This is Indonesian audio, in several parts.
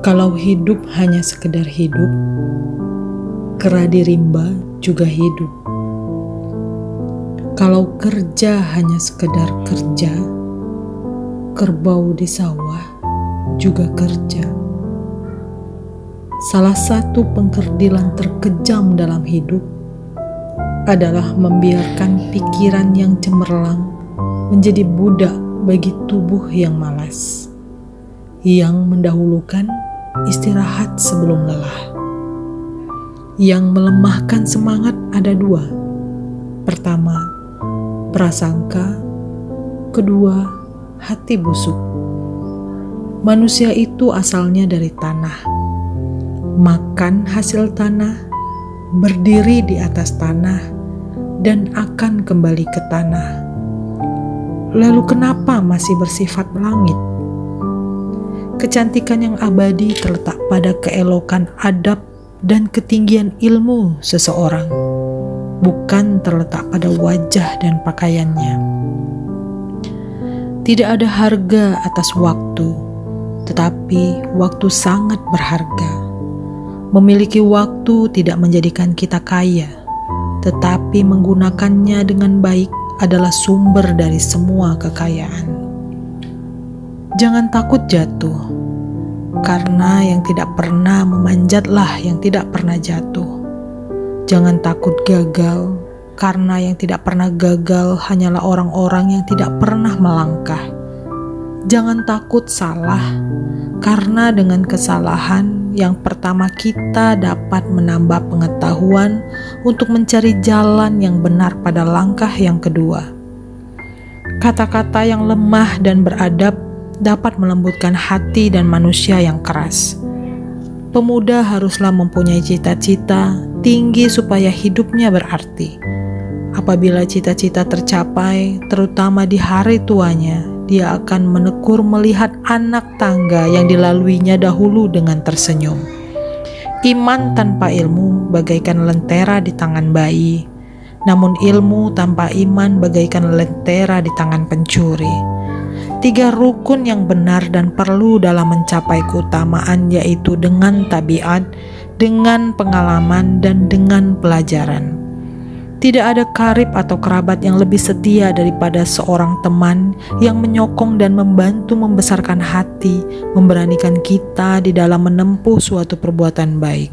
Kalau hidup hanya sekedar hidup, kera di rimba juga hidup. Kalau kerja hanya sekedar kerja, kerbau di sawah juga kerja. Salah satu pengkerdilan terkejam dalam hidup adalah membiarkan pikiran yang cemerlang menjadi budak bagi tubuh yang malas, yang mendahulukan istirahat sebelum lelah. Yang melemahkan semangat ada dua. Pertama, prasangka. Kedua, hati busuk. Manusia itu asalnya dari tanah. Makan hasil tanah, berdiri di atas tanah, dan akan kembali ke tanah. Lalu kenapa masih bersifat langit? Kecantikan yang abadi terletak pada keelokan adab dan ketinggian ilmu seseorang, bukan terletak pada wajah dan pakaiannya. Tidak ada harga atas waktu, tetapi waktu sangat berharga. Memiliki waktu tidak menjadikan kita kaya, tetapi menggunakannya dengan baik adalah sumber dari semua kekayaan. Jangan takut jatuh, karena yang tidak pernah memanjatlah yang tidak pernah jatuh. Jangan takut gagal, karena yang tidak pernah gagal hanyalah orang-orang yang tidak pernah melangkah. Jangan takut salah, karena dengan kesalahan yang pertama kita dapat menambah pengetahuan untuk mencari jalan yang benar pada langkah yang kedua. Kata-kata yang lemah dan beradab dapat melembutkan hati dan manusia yang keras. Pemuda haruslah mempunyai cita-cita tinggi supaya hidupnya berarti. Apabila cita-cita tercapai, terutama di hari tuanya, dia akan menekur melihat anak tangga yang dilaluinya dahulu dengan tersenyum. Iman tanpa ilmu bagaikan lentera di tangan bayi, namun ilmu tanpa iman bagaikan lentera di tangan pencuri. 3 rukun yang benar dan perlu dalam mencapai keutamaan, yaitu dengan tabiat, dengan pengalaman, dan dengan pelajaran. Tidak ada karib atau kerabat yang lebih setia daripada seorang teman yang menyokong dan membantu membesarkan hati, memberanikan kita di dalam menempuh suatu perbuatan baik.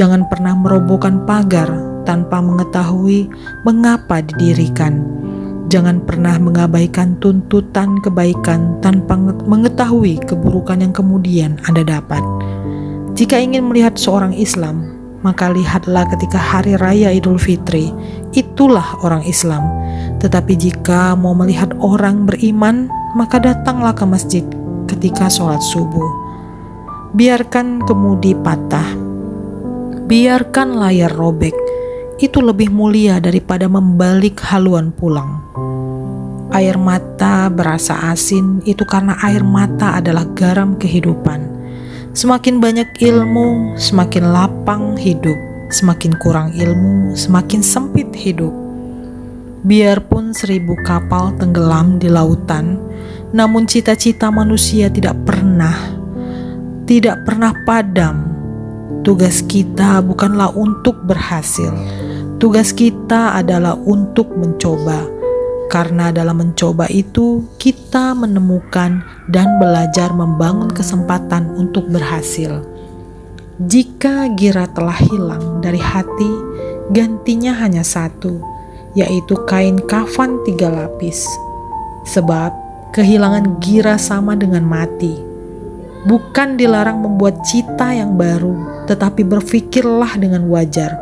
Jangan pernah merobohkan pagar tanpa mengetahui mengapa didirikan. Jangan pernah mengabaikan tuntutan kebaikan tanpa mengetahui keburukan yang kemudian Anda dapat. Jika ingin melihat seorang Islam, maka lihatlah ketika hari raya Idul Fitri, itulah orang Islam. Tetapi jika mau melihat orang beriman, maka datanglah ke masjid ketika sholat subuh. Biarkan kemudi patah, biarkan layar robek, itu lebih mulia daripada membalik haluan pulang. Air mata berasa asin itu karena air mata adalah garam kehidupan. Semakin banyak ilmu, semakin lapang hidup. Semakin kurang ilmu, semakin sempit hidup. Biarpun 1000 kapal tenggelam di lautan, namun cita-cita manusia tidak pernah padam. Tugas kita bukanlah untuk berhasil. Tugas kita adalah untuk mencoba. Karena dalam mencoba itu kita menemukan dan belajar membangun kesempatan untuk berhasil. Jika gira telah hilang dari hati, gantinya hanya satu, yaitu kain kafan 3 lapis. Sebab kehilangan gira sama dengan mati. Bukan dilarang membuat cita yang baru, tetapi berpikirlah dengan wajar.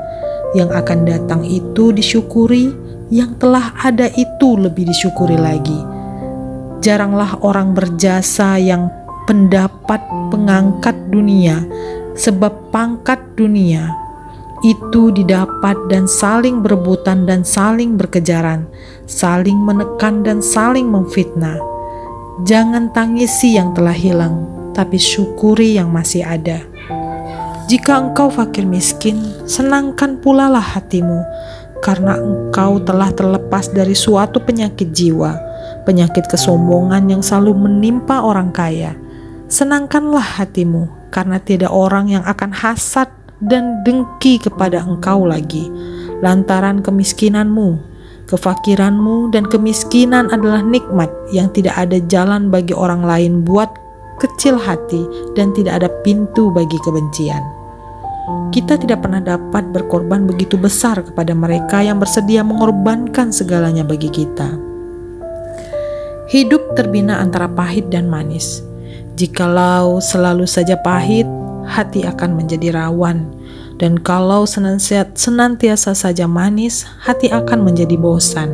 Yang akan datang itu disyukuri, yang telah ada itu lebih disyukuri lagi. Jaranglah orang berjasa yang pendapat pengangkat dunia, sebab pangkat dunia itu didapat dan saling berebutan dan saling berkejaran, saling menekan dan saling memfitnah. Jangan tangisi yang telah hilang, tapi syukuri yang masih ada. Jika engkau fakir miskin, senangkan pula lah hatimu, karena engkau telah terlepas dari suatu penyakit jiwa, penyakit kesombongan yang selalu menimpa orang kaya. Senangkanlah hatimu, karena tidak orang yang akan hasad dan dengki kepada engkau lagi, lantaran kemiskinanmu. Kefakiranmu dan kemiskinan adalah nikmat yang tidak ada jalan bagi orang lain buat kecil hati dan tidak ada pintu bagi kebencian. Kita tidak pernah dapat berkorban begitu besar kepada mereka yang bersedia mengorbankan segalanya bagi kita. Hidup terbina antara pahit dan manis. Jikalau selalu saja pahit, hati akan menjadi rawan. Dan kalau senantiasa saja manis, hati akan menjadi bosan.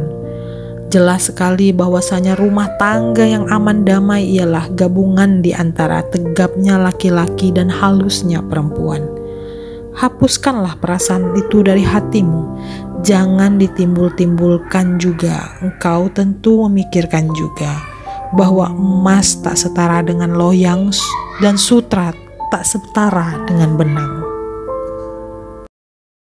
Jelas sekali bahwasanya rumah tangga yang aman damai ialah gabungan di antara tegapnya laki-laki dan halusnya perempuan. Hapuskanlah perasaan itu dari hatimu. Jangan ditimbul-timbulkan juga. Engkau tentu memikirkan juga bahwa emas tak setara dengan loyang dan sutra tak setara dengan benang.